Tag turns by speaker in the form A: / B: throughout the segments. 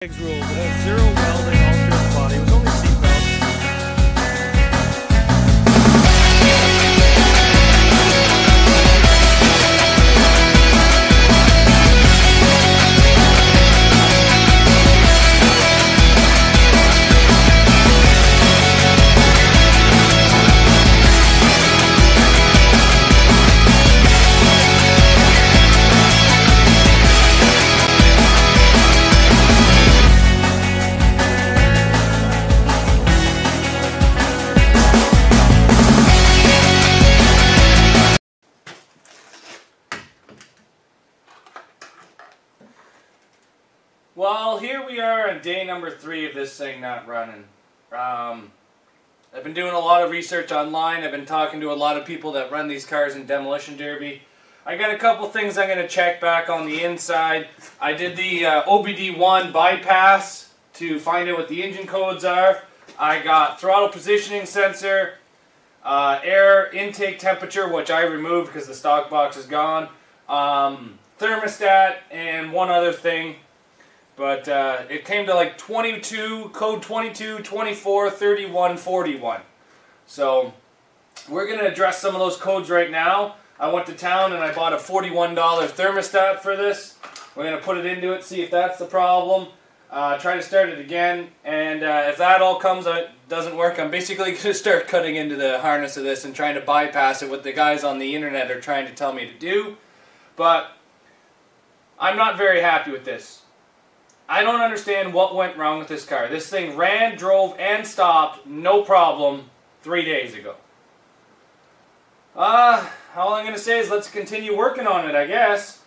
A: Rules. It has zero welding, alternate body. It was only seatbelts. Well, here we are on day number 3 of this thing not running. I've been doing a lot of research online. I've been talking to a lot of people that run these cars in Demolition Derby. I got a couple things I'm going to check back on the inside. I did the OBD1 bypass to find out what the engine codes are. I got throttle positioning sensor, air intake temperature, which I removed because the stock box is gone, thermostat, and one other thing. But it came to like 22, code 22, 24, 31, 41. So we're going to address some of those codes right now. I went to town and I bought a $41 thermostat for this. We're going to put it into it, see if that's the problem. Try to start it again. And if that all doesn't work, I'm basically going to start cutting into the harness of this and trying to bypass it, what the guys on the internet are trying to tell me to do. But I'm not very happy with this. I don't understand what went wrong with this car. This thing ran, drove, and stopped, no problem, 3 days ago. All I'm going to say is let's continue working on it, I guess.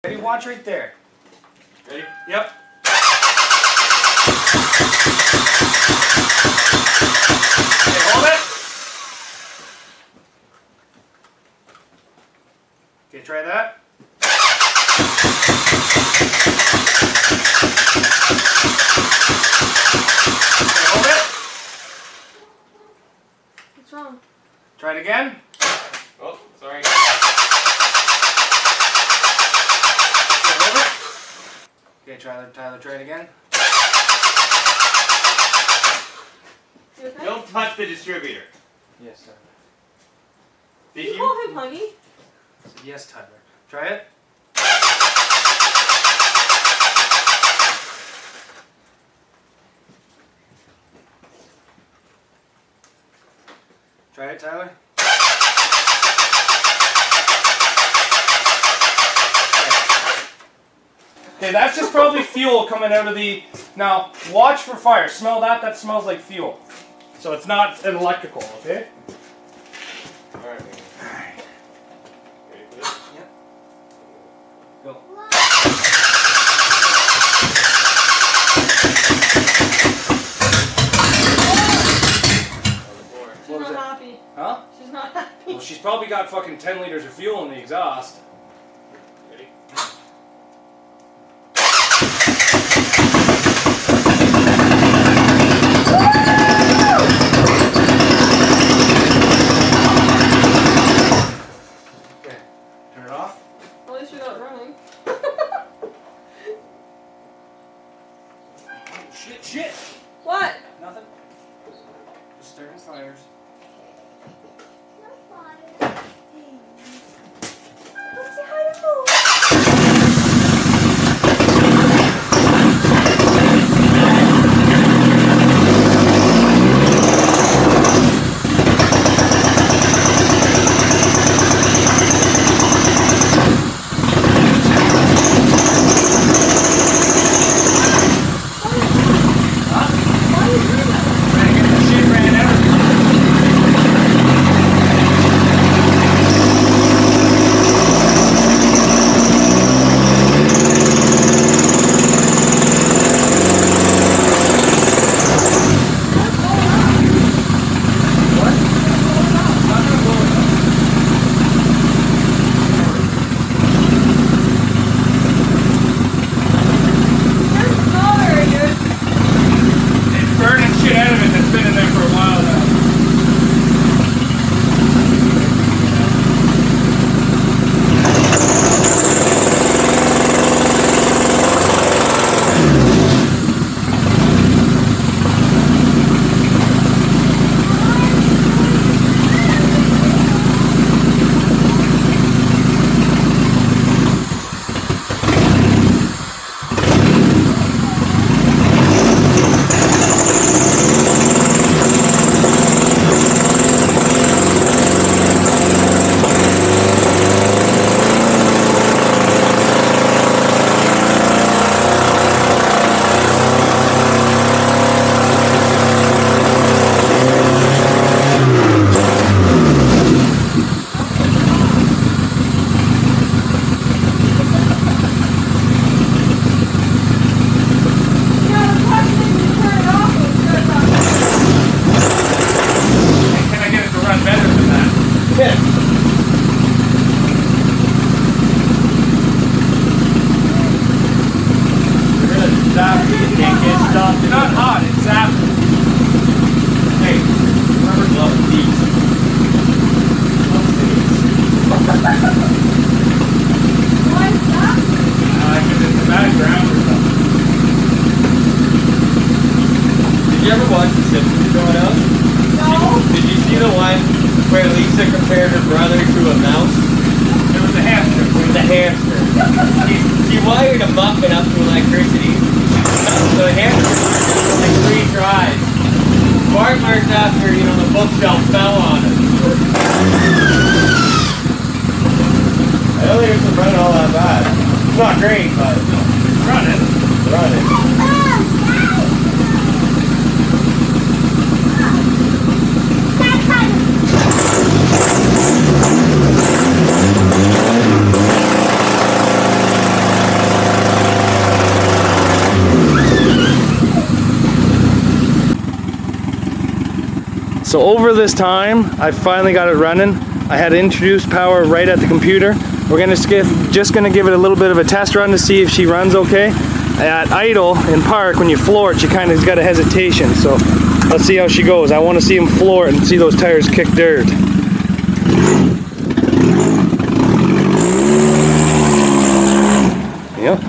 A: Ready? Watch right there. Ready? Yep. Okay, hold it. Okay, try that. Okay, hold it.
B: What's wrong?
A: Try it again. Oh, sorry. Okay, Tyler, try it again.
B: You okay?
C: Don't touch the distributor.
A: Yes, Tyler.
C: Did
B: you call him Huggy?
A: I said, yes, Tyler. Try it. Try it, Tyler. Okay, that's just probably fuel coming out of the... Now, watch for fire. Smell that? That smells like fuel. So it's not an electrical, okay?
C: Alright.
A: Alright.
C: Ready for this?
A: Yep. Go.
B: She's not happy.
A: Huh?
B: She's not happy.
A: Well, she's probably got fucking 10 liters of fuel in the exhaust.
C: Ready?
A: Okay, turn it off.
B: At least we got it running.
A: Shit!
B: What?
A: Nothing. Just stirring fires.
B: What's
C: ever watch The Simpsons growing up?
B: No.
C: Did you see the one where Lisa compared her brother to a mouse?
A: It was a hamster.
C: It was a hamster. She wired a muffin up to electricity. So the hamster took like 3 tries. Bart marked after, you know, the bookshelf fell on him. I don't think it's running all that bad. It's not great, but
A: It's running.
C: it's running.
A: So over this time, I finally got it running. I had introduced power right at the computer. We're gonna just gonna give it a little bit of a test run to see if she runs okay. At idle in park, when you floor it, she kind of got a hesitation. So let's see how she goes. I want to see him floor it and see those tires kick dirt. Yep,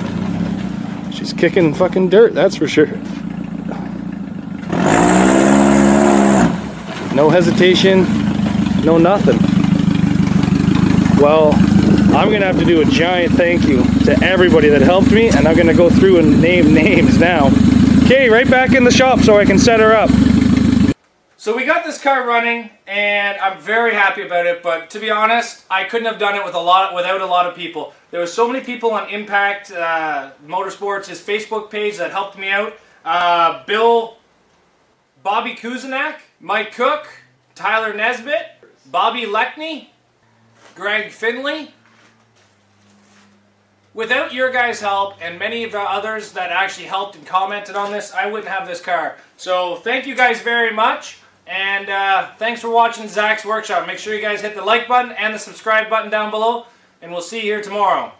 A: she's kicking fucking dirt, that's for sure. No hesitation, no nothing. Well, I'm gonna have to do a giant thank you to everybody that helped me, and I'm gonna go through and name names now. Okay, right back in the shop so I can set her up. So we got this car running, and I'm very happy about it, but to be honest, I couldn't have done it without a lot of people. There were so many people on Impact Motorsports, his Facebook page, that helped me out. Bobby Kuzanak, Mike Cook, Tyler Nesbitt, Bobby Leckney, Greg Finley. Without your guys' help and many of the others that actually helped and commented on this, I wouldn't have this car. So thank you guys very much, and thanks for watching Zach's Workshop. Make sure you guys hit the like button and the subscribe button down below, and we'll see you here tomorrow.